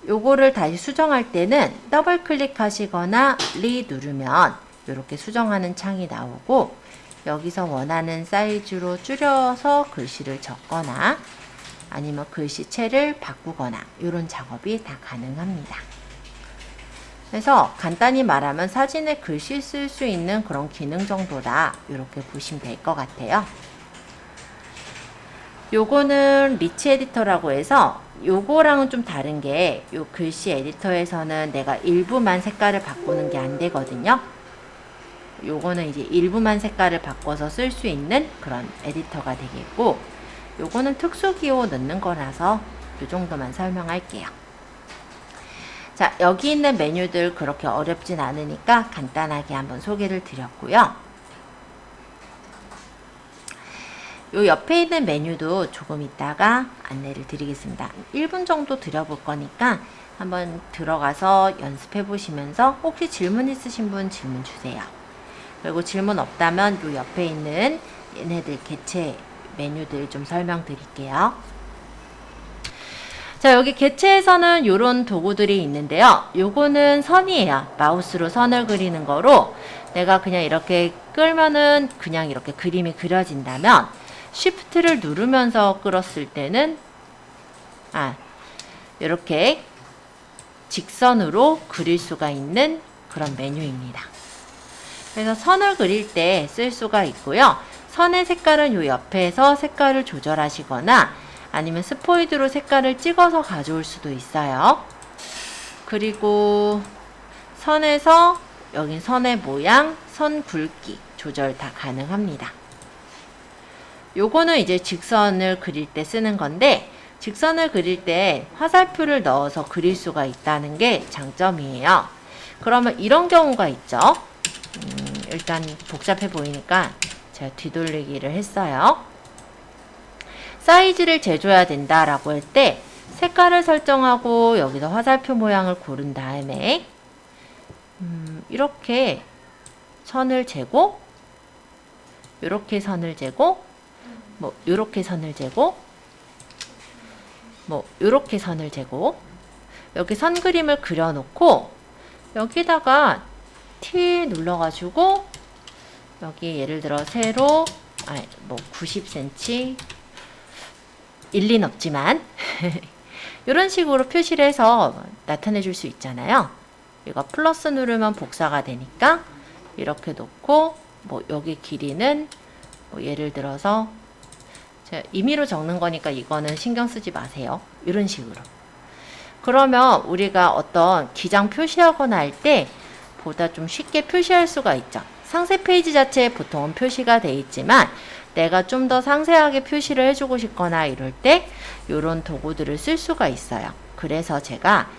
요거를 다시 수정할 때는 더블 클릭하시거나 리 누르면 이렇게 수정하는 창이 나오고, 여기서 원하는 사이즈로 줄여서 글씨를 적거나 아니면 글씨체를 바꾸거나 이런 작업이 다 가능합니다. 그래서 간단히 말하면 사진에 글씨 쓸 수 있는 그런 기능 정도다, 이렇게 보시면 될 것 같아요. 요거는 리치 에디터라고 해서 요거랑은 좀 다른 게, 요 글씨 에디터에서는 내가 일부만 색깔을 바꾸는 게 안 되거든요. 요거는 이제 일부만 색깔을 바꿔서 쓸 수 있는 그런 에디터가 되겠고, 요거는 특수기호 넣는 거라서 요 정도만 설명할게요. 자, 여기 있는 메뉴들 그렇게 어렵진 않으니까 간단하게 한번 소개를 드렸고요. 요 옆에 있는 메뉴도 조금 있다가 안내를 드리겠습니다. 1분 정도 드려볼 거니까 한번 들어가서 연습해 보시면서 혹시 질문 있으신 분 질문 주세요. 그리고 질문 없다면 요 옆에 있는 얘네들 개체 메뉴들 좀 설명드릴게요. 자, 여기 개체에서는 요런 도구들이 있는데요. 요거는 선이에요. 마우스로 선을 그리는 거로 내가 그냥 이렇게 끌면은 그냥 이렇게 그림이 그려진다면, 쉬프트를 누르면서 끌었을 때는 이렇게 직선으로 그릴 수가 있는 그런 메뉴입니다. 그래서 선을 그릴 때 쓸 수가 있고요. 선의 색깔은 요 옆에서 색깔을 조절하시거나 아니면 스포이드로 색깔을 찍어서 가져올 수도 있어요. 그리고 선에서 여긴 선의 모양, 선 굵기 조절 다 가능합니다. 요거는 이제 직선을 그릴 때 쓰는 건데, 직선을 그릴 때 화살표를 넣어서 그릴 수가 있다는 게 장점이에요. 그러면 이런 경우가 있죠. 일단 복잡해 보이니까 제가 뒤돌리기를 했어요. 사이즈를 재줘야 된다라고 할 때 색깔을 설정하고 여기서 화살표 모양을 고른 다음에 이렇게 선을 재고 이렇게 선을 재고 뭐 이렇게 선을 재고 뭐 이렇게 선을 재고 여기 선 그림을 그려놓고 여기다가 T 눌러가지고 여기 예를 들어 세로 뭐 90cm 일리는 없지만 이런 식으로 표시를 해서 나타내 줄 수 있잖아요. 이거 플러스 누르면 복사가 되니까 이렇게 놓고 뭐 여기 길이는 뭐 예를 들어서 제가 임의로 적는 거니까 이거는 신경 쓰지 마세요. 이런 식으로. 그러면 우리가 어떤 기장 표시하거나 할 때 보다 좀 쉽게 표시할 수가 있죠. 상세 페이지 자체에 보통은 표시가 돼 있지만 내가 좀 더 상세하게 표시를 해주고 싶거나 이럴 때 이런 도구들을 쓸 수가 있어요. 그래서 제가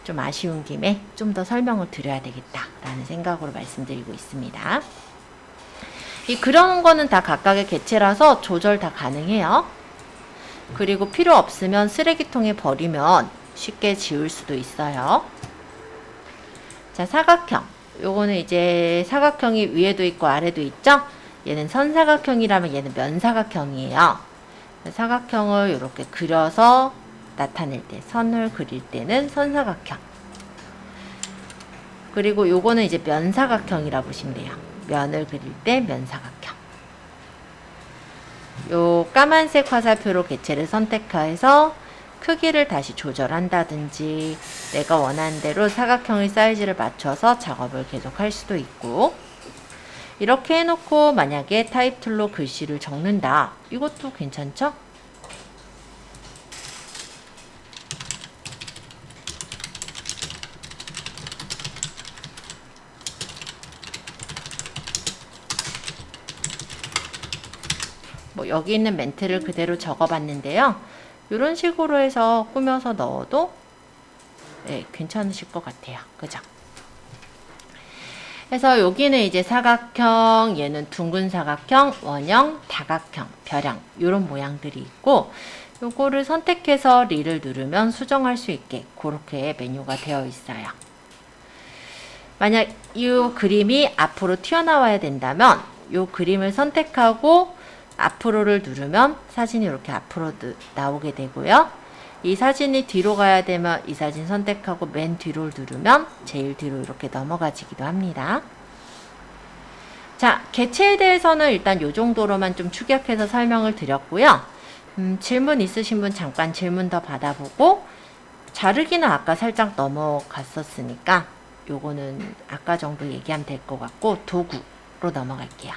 좀 아쉬운 김에 좀 더 설명을 드려야 되겠다라는 생각으로 말씀드리고 있습니다. 이 그려놓은 거는 다 각각의 객체라서 조절 다 가능해요. 그리고 필요 없으면 쓰레기통에 버리면 쉽게 지울 수도 있어요. 자, 사각형. 요거는 이제 사각형이 위에도 있고 아래도 있죠? 얘는 선사각형이라면 얘는 면사각형이에요. 사각형을 이렇게 그려서 나타낼 때, 선을 그릴 때는 선사각형. 그리고 요거는 이제 면사각형이라 보시면 돼요. 면을 그릴 때 면사각형. 요 까만색 화살표로 객체를 선택해서 크기를 다시 조절한다든지 내가 원하는 대로 사각형의 사이즈를 맞춰서 작업을 계속할 수도 있고 이렇게 해놓고 만약에 타입 툴로 글씨를 적는다. 이것도 괜찮죠? 뭐 여기 있는 멘트를 그대로 적어봤는데요. 이런 식으로 해서 꾸며서 넣어도 괜찮으실 것 같아요. 그죠? 그래서 여기는 이제 사각형, 얘는 둥근 사각형, 원형, 다각형, 벼랑 이런 모양들이 있고 요거를 선택해서 리를 누르면 수정할 수 있게 그렇게 메뉴가 되어 있어요. 만약 이 그림이 앞으로 튀어나와야 된다면 이 그림을 선택하고 앞으로를 누르면 사진이 이렇게 앞으로 나오게 되고요. 이 사진이 뒤로 가야 되면 이 사진 선택하고 맨 뒤로 누르면 제일 뒤로 이렇게 넘어가지기도 합니다. 자, 객체에 대해서는 일단 이 정도로만 좀 축약해서 설명을 드렸고요. 질문 있으신 분 잠깐 질문 더 받아보고 자르기는 아까 살짝 넘어갔었으니까 요거는 아까 정도 얘기하면 될 것 같고 도구로 넘어갈게요.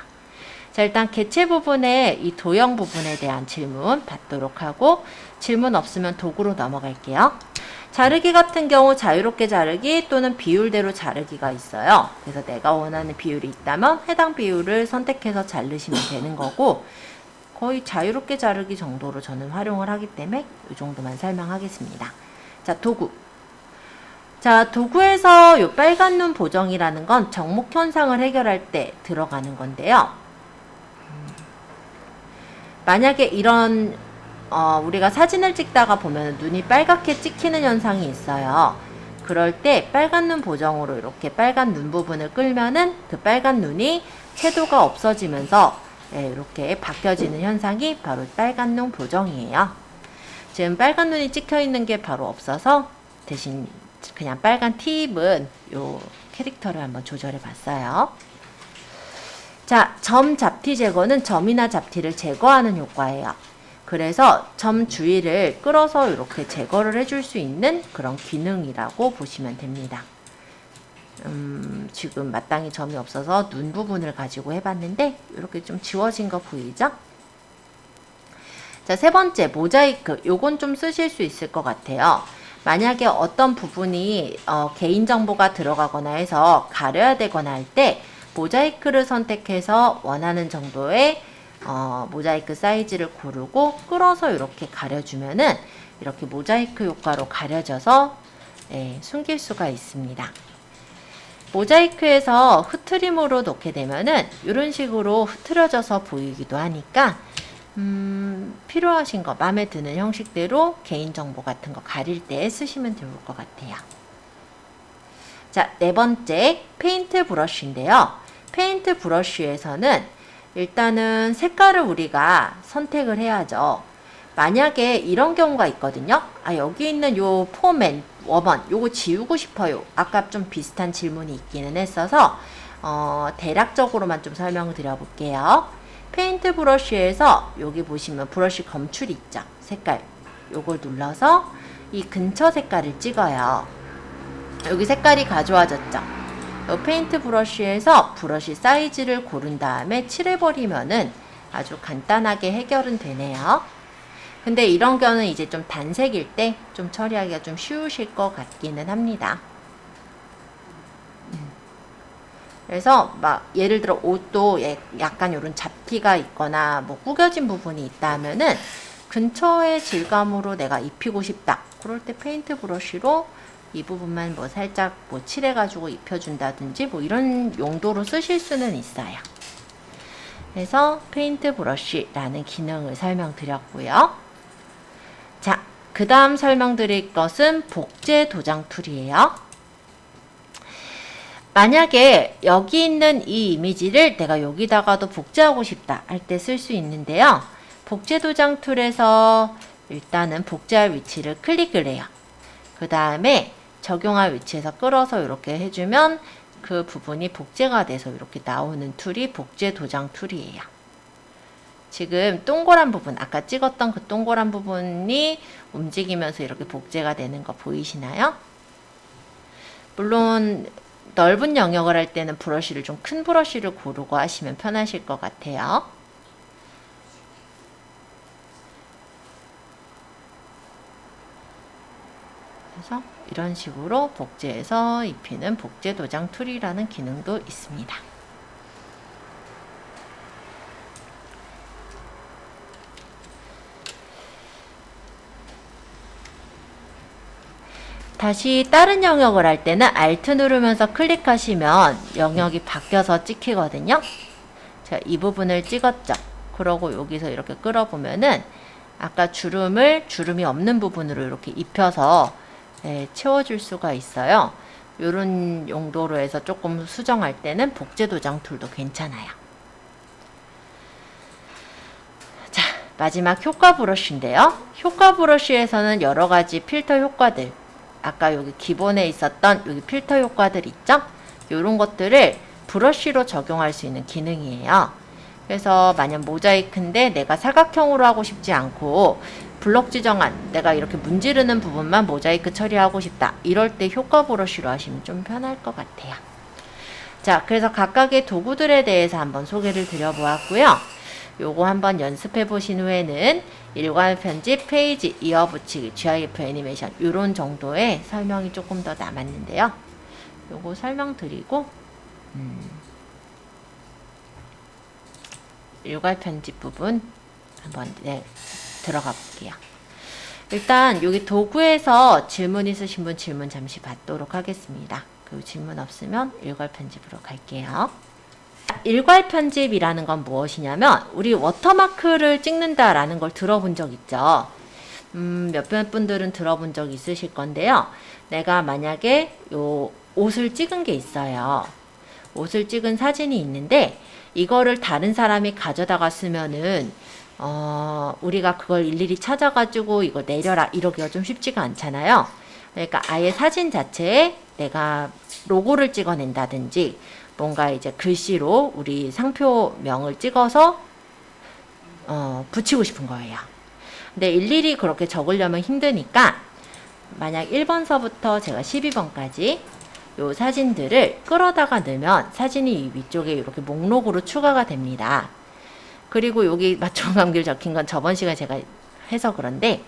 자, 일단 객체 부분에 이 도형 부분에 대한 질문 받도록 하고 질문 없으면 도구로 넘어갈게요. 자르기 같은 경우 자유롭게 자르기 또는 비율대로 자르기가 있어요. 그래서 내가 원하는 비율이 있다면 해당 비율을 선택해서 자르시면 되는 거고 거의 자유롭게 자르기 정도로 저는 활용을 하기 때문에 이 정도만 설명하겠습니다. 자, 도구. 자, 도구에서 이 빨간 눈 보정이라는 건 정목 현상을 해결할 때 들어가는 건데요. 만약에 이런 우리가 사진을 찍다가 보면 눈이 빨갛게 찍히는 현상이 있어요. 그럴 때 빨간 눈 보정으로 이렇게 빨간 눈 부분을 끌면은 그 빨간 눈이 채도가 없어지면서 이렇게 바뀌어지는 현상이 바로 빨간 눈 보정이에요. 지금 빨간 눈이 찍혀 있는 게 바로 없어서 대신 그냥 빨간 티 입은 요 캐릭터를 한번 조절해 봤어요. 자, 점 잡티 제거는 점이나 잡티를 제거하는 효과예요. 그래서 점 주위를 끌어서 이렇게 제거를 해줄 수 있는 그런 기능이라고 보시면 됩니다. 지금 마땅히 점이 없어서 눈 부분을 가지고 해봤는데 이렇게 좀 지워진 거 보이죠? 자, 세 번째 모자이크. 요건 좀 쓰실 수 있을 것 같아요. 만약에 어떤 부분이 개인정보가 들어가거나 해서 가려야 되거나 할 때 모자이크를 선택해서 원하는 정도의 모자이크 사이즈를 고르고 끌어서 이렇게 가려주면은 이렇게 모자이크 효과로 가려져서 숨길 수가 있습니다. 모자이크에서 흐트림으로 놓게 되면은 이런 식으로 흐트러져서 보이기도 하니까 필요하신 거, 마음에 드는 형식대로 개인정보 같은 거 가릴 때 쓰시면 좋을 것 같아요. 자, 네 번째, 페인트 브러쉬인데요. 페인트 브러쉬에서는 일단은 색깔을 우리가 선택을 해야죠. 만약에 이런 경우가 있거든요. 아, 여기 있는 요 폼앤 워먼 요거 지우고 싶어요. 아까 좀 비슷한 질문이 있기는 했어서 대략적으로만 좀 설명을 드려볼게요. 페인트 브러쉬에서 여기 보시면 브러쉬 검출 있죠. 색깔 요걸 눌러서 이 근처 색깔을 찍어요. 여기 색깔이 가져와졌죠. 요 페인트 브러쉬에서 브러쉬 사이즈를 고른 다음에 칠해버리면은 아주 간단하게 해결은 되네요. 근데 이런 경우는 이제 좀 단색일 때 좀 처리하기가 좀 쉬우실 것 같기는 합니다. 그래서 막 예를 들어 옷도 약간 이런 잡티가 있거나 뭐 구겨진 부분이 있다면은 근처의 질감으로 내가 입히고 싶다. 그럴 때 페인트 브러쉬로 이 부분만 뭐 살짝 뭐 칠해가지고 입혀준다든지 뭐 이런 용도로 쓰실 수는 있어요. 그래서 페인트 브러쉬라는 기능을 설명드렸고요. 자, 그 다음 설명드릴 것은 복제 도장 툴이에요. 만약에 여기 있는 이 이미지를 내가 여기다가도 복제하고 싶다 할 때 쓸 수 있는데요. 복제 도장 툴에서 일단은 복제할 위치를 클릭을 해요. 그 다음에 적용할 위치에서 끌어서 이렇게 해주면 그 부분이 복제가 돼서 이렇게 나오는 툴이 복제 도장 툴이에요. 지금 동그란 부분, 아까 찍었던 그 동그란 부분이 움직이면서 이렇게 복제가 되는 거 보이시나요? 물론 넓은 영역을 할 때는 브러쉬를 좀 큰 브러쉬를 고르고 하시면 편하실 것 같아요. 그래서 이런 식으로 복제해서 입히는 복제 도장 툴이라는 기능도 있습니다. 다시 다른 영역을 할 때는 Alt 누르면서 클릭하시면 영역이 바뀌어서 찍히거든요. 자, 이 부분을 찍었죠. 그러고 여기서 이렇게 끌어보면은 아까 주름이 없는 부분으로 이렇게 입혀서 채워줄 수가 있어요. 이런 용도로 해서 조금 수정할 때는 복제 도장 툴도 괜찮아요. 자, 마지막 효과 브러쉬인데요. 효과 브러쉬에서는 여러 가지 필터 효과들, 아까 여기 기본에 있었던 여기 필터 효과들 있죠? 이런 것들을 브러쉬로 적용할 수 있는 기능이에요. 그래서 만약 모자이크인데 내가 사각형으로 하고 싶지 않고 블럭 지정한 내가 이렇게 문지르는 부분만 모자이크 처리하고 싶다. 이럴 때 효과 브러쉬로 하시면 좀 편할 것 같아요. 자, 그래서 각각의 도구들에 대해서 한번 소개를 드려보았고요. 요거 한번 연습해 보신 후에는 일괄 편집, 페이지, 이어붙이기, GIF 애니메이션 이런 정도의 설명이 조금 더 남았는데요. 요거 설명드리고 일괄 편집 부분 한번 들어가 볼게요. 일단 여기 도구에서 질문 있으신 분 질문 잠시 받도록 하겠습니다. 그 질문 없으면 일괄 편집으로 갈게요. 일괄 편집이라는 건 무엇이냐면 우리 워터마크를 찍는다라는 걸 들어본 적 있죠. 몇몇 분들은 들어본 적 있으실 건데요. 내가 만약에 요 옷을 찍은 게 있어요. 옷을 찍은 사진이 있는데 이거를 다른 사람이 가져다가 쓰면은 우리가 그걸 일일이 찾아가지고 이거 내려라 이러기가 좀 쉽지가 않잖아요. 그러니까 아예 사진 자체에 내가 로고를 찍어낸다든지 뭔가 이제 글씨로 우리 상표명을 찍어서 붙이고 싶은 거예요. 근데 일일이 그렇게 적으려면 힘드니까 만약 1번서부터 제가 12번까지 요 사진들을 끌어다가 넣으면 사진이 이 위쪽에 이렇게 목록으로 추가가 됩니다. 그리고 여기 맞춤 감기를 적힌 건 저번 시간에 제가 해서 그런데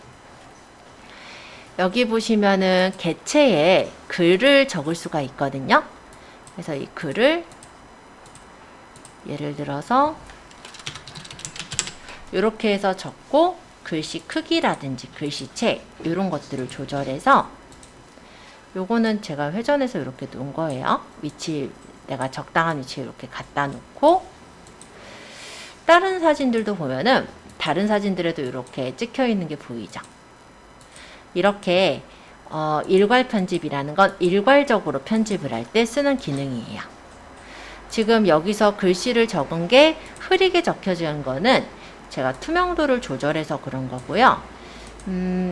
여기 보시면은 개체에 글을 적을 수가 있거든요. 그래서 이 글을 예를 들어서 이렇게 해서 적고 글씨 크기라든지 글씨체 이런 것들을 조절해서 요거는 제가 회전해서 이렇게 놓은 거예요. 위치 내가 적당한 위치에 이렇게 갖다 놓고 다른 사진들도 보면은 다른 사진들에도 이렇게 찍혀 있는 게 보이죠. 이렇게 일괄 편집이라는 건 일괄적으로 편집을 할 때 쓰는 기능이에요. 지금 여기서 글씨를 적은 게 흐리게 적혀진 거는 제가 투명도를 조절해서 그런 거고요.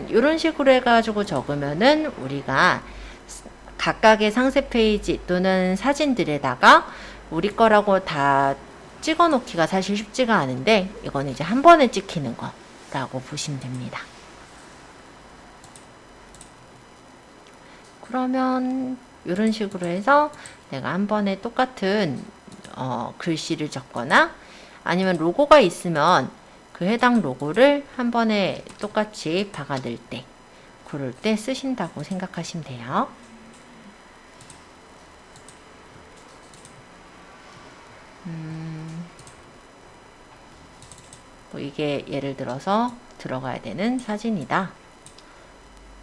이런 식으로 해가지고 적으면은 우리가 각각의 상세 페이지 또는 사진들에다가 우리 거라고 다 찍어 놓기가 사실 쉽지가 않은데, 이건 이제 한 번에 찍히는 거라고 보시면 됩니다. 그러면 이런 식으로 해서 내가 한 번에 똑같은 글씨를 적거나 아니면 로고가 있으면 그 해당 로고를 한 번에 똑같이 박아넣을 때, 그럴 때 쓰신다고 생각하시면 돼요. 뭐 이게 예를 들어서 들어가야 되는 사진이다.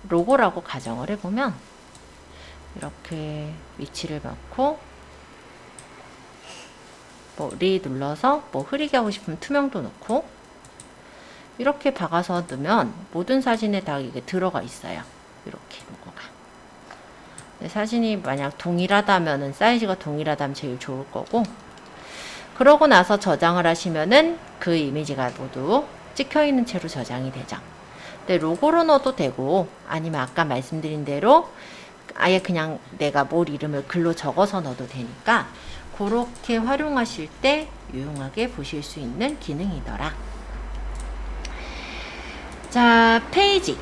로고라고 가정을 해보면 이렇게 위치를 넣고 뭐 리 눌러서 뭐 흐리게 하고 싶으면 투명도 넣고 이렇게 박아서 넣으면 모든 사진에 다 이게 들어가 있어요. 이렇게 로고가. 사진이 만약 동일하다면은, 사이즈가 동일하다면 제일 좋을 거고, 그러고 나서 저장을 하시면은 그 이미지가 모두 찍혀 있는 채로 저장이 되죠. 근데 로고로 넣어도 되고, 아니면 아까 말씀드린 대로 아예 그냥 내가 뭘 이름을 글로 적어서 넣어도 되니까 그렇게 활용하실 때 유용하게 보실 수 있는 기능이더라. 자, 페이지.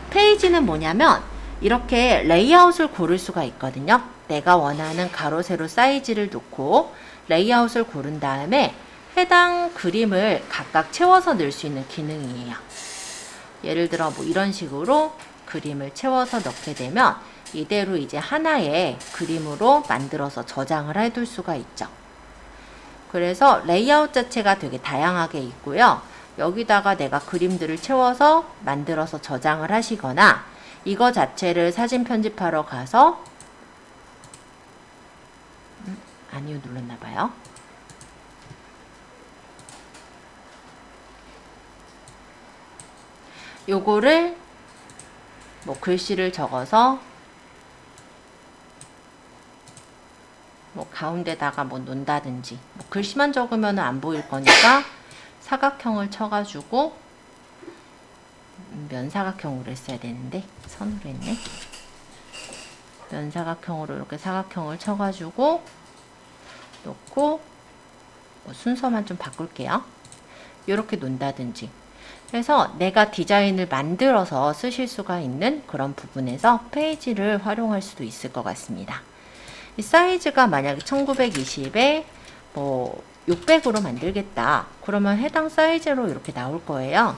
페이지는 뭐냐면 이렇게 레이아웃을 고를 수가 있거든요. 내가 원하는 가로, 세로 사이즈를 놓고 레이아웃을 고른 다음에 해당 그림을 각각 채워서 넣을 수 있는 기능이에요. 예를 들어 뭐 이런 식으로 그림을 채워서 넣게 되면 이대로 이제 하나의 그림으로 만들어서 저장을 해둘 수가 있죠. 그래서 레이아웃 자체가 되게 다양하게 있고요. 여기다가 내가 그림들을 채워서 만들어서 저장을 하시거나, 이거 자체를 사진 편집하러 가서 아니요, 눌렀나봐요. 요거를 뭐 글씨를 적어서 뭐 가운데다가 뭐 놓는다든지, 뭐 글씨만 적으면 안 보일 거니까 사각형을 쳐가지고, 면사각형으로 했어야 되는데 선으로 했네. 면사각형으로 이렇게 사각형을 쳐가지고 놓고, 뭐 순서만 좀 바꿀게요. 이렇게 놓는다든지 해서 내가 디자인을 만들어서 쓰실 수가 있는 그런 부분에서 페이지를 활용할 수도 있을 것 같습니다. 이 사이즈가 만약에 1920에 뭐 600으로 만들겠다. 그러면 해당 사이즈로 이렇게 나올 거예요.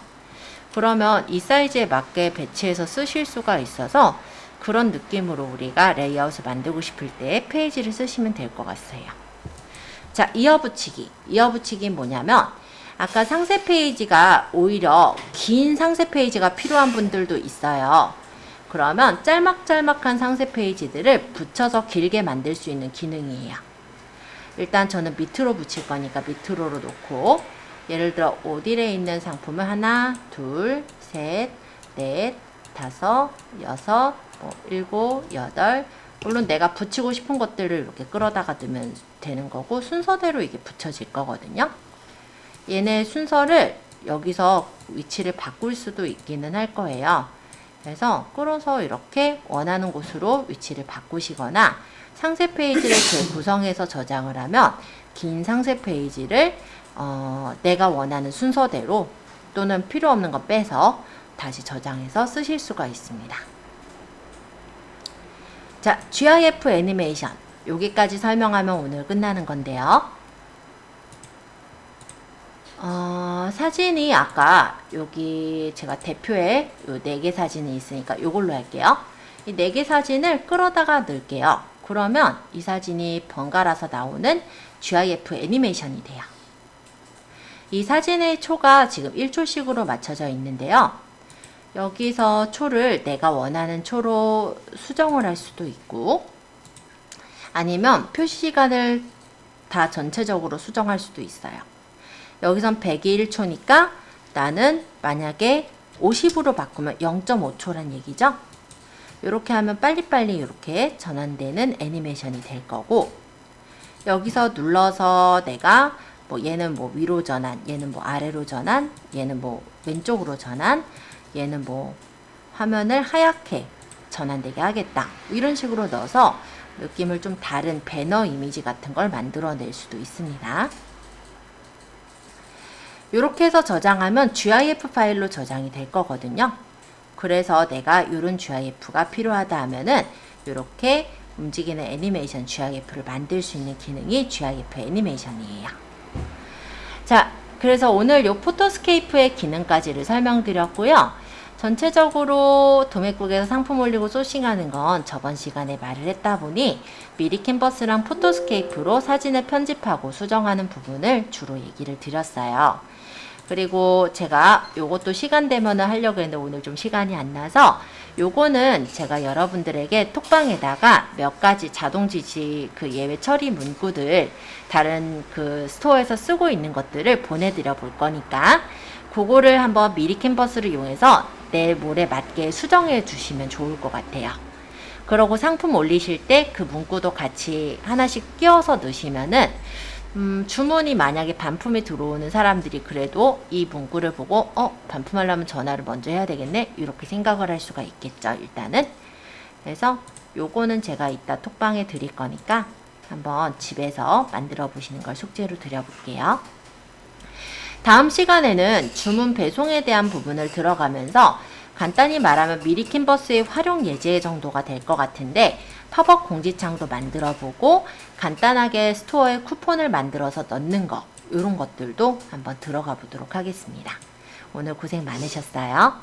그러면 이 사이즈에 맞게 배치해서 쓰실 수가 있어서 그런 느낌으로 우리가 레이아웃을 만들고 싶을 때 페이지를 쓰시면 될 것 같아요. 자, 이어붙이기. 이어붙이기 뭐냐면 아까 상세 페이지가 오히려 긴 상세 페이지가 필요한 분들도 있어요. 그러면 짤막짤막한 상세 페이지들을 붙여서 길게 만들 수 있는 기능이에요. 일단 저는 밑으로 붙일 거니까 밑으로로 놓고, 예를 들어 오딜에 있는 상품을 하나, 둘, 셋, 넷, 다섯, 여섯, 일곱, 여덟, 물론 내가 붙이고 싶은 것들을 이렇게 끌어다가 넣으면 되는 거고, 순서대로 이게 붙여질 거거든요. 얘네 순서를 여기서 위치를 바꿀 수도 있기는 할 거예요. 그래서 끌어서 이렇게 원하는 곳으로 위치를 바꾸시거나, 상세 페이지를 재구성해서 저장을 하면 긴 상세 페이지를 내가 원하는 순서대로 또는 필요 없는 거 빼서 다시 저장해서 쓰실 수가 있습니다. 자, GIF 애니메이션. 여기까지 설명하면 오늘 끝나는 건데요. 사진이 아까 여기 제가 대표에 요 4개 사진이 있으니까 요걸로 할게요. 이 4개 사진을 끌어다가 넣을게요. 그러면 이 사진이 번갈아서 나오는 GIF 애니메이션이 돼요. 이 사진의 초가 지금 1초씩으로 맞춰져 있는데요. 여기서 초를 내가 원하는 초로 수정을 할 수도 있고, 아니면 표시 시간을 다 전체적으로 수정할 수도 있어요. 여기선 100이 1초니까 나는 만약에 50으로 바꾸면 0.5초란 얘기죠. 이렇게 하면 빨리빨리 이렇게 전환되는 애니메이션이 될 거고, 여기서 눌러서 내가 뭐 얘는 뭐 위로 전환, 얘는 뭐 아래로 전환, 얘는 뭐 왼쪽으로 전환, 얘는 뭐 화면을 하얗게 전환되게 하겠다, 이런 식으로 넣어서 느낌을 좀 다른 배너 이미지 같은 걸 만들어낼 수도 있습니다. 이렇게 해서 저장하면 GIF 파일로 저장이 될 거거든요. 그래서 내가 이런 GIF가 필요하다 하면은 이렇게 움직이는 애니메이션 GIF를 만들 수 있는 기능이 GIF 애니메이션이에요. 자, 그래서 오늘 요 포토스케이프의 기능까지를 설명드렸고요. 전체적으로 도매국에서 상품 올리고 소싱하는 건 저번 시간에 말을 했다 보니 미리 캔버스랑 포토스케이프로 사진을 편집하고 수정하는 부분을 주로 얘기를 드렸어요. 그리고 제가 요것도 시간 되면은 하려고 했는데 오늘 좀 시간이 안 나서 요거는 제가 여러분들에게 톡방에다가 몇 가지 자동 지시 그 예외 처리 문구들 다른 그 스토어에서 쓰고 있는 것들을 보내드려 볼 거니까 그거를 한번 미리 캔버스를 이용해서 내물에 맞게 수정해 주시면 좋을 것 같아요. 그러고 상품 올리실 때 그 문구도 같이 하나씩 끼워서 넣으시면은 주문이 만약에 반품이 들어오는 사람들이 그래도 이 문구를 보고 반품하려면 전화를 먼저 해야 되겠네, 이렇게 생각을 할 수가 있겠죠, 일단은. 그래서 요거는 제가 이따 톡방에 드릴 거니까 한번 집에서 만들어 보시는 걸 숙제로 드려볼게요. 다음 시간에는 주문 배송에 대한 부분을 들어가면서 간단히 말하면 미리 캔버스의 활용 예제 정도가 될 것 같은데, 팝업 공지창도 만들어 보고 간단하게 스토어에 쿠폰을 만들어서 넣는 거, 이런 것들도 한번 들어가 보도록 하겠습니다. 오늘 고생 많으셨어요.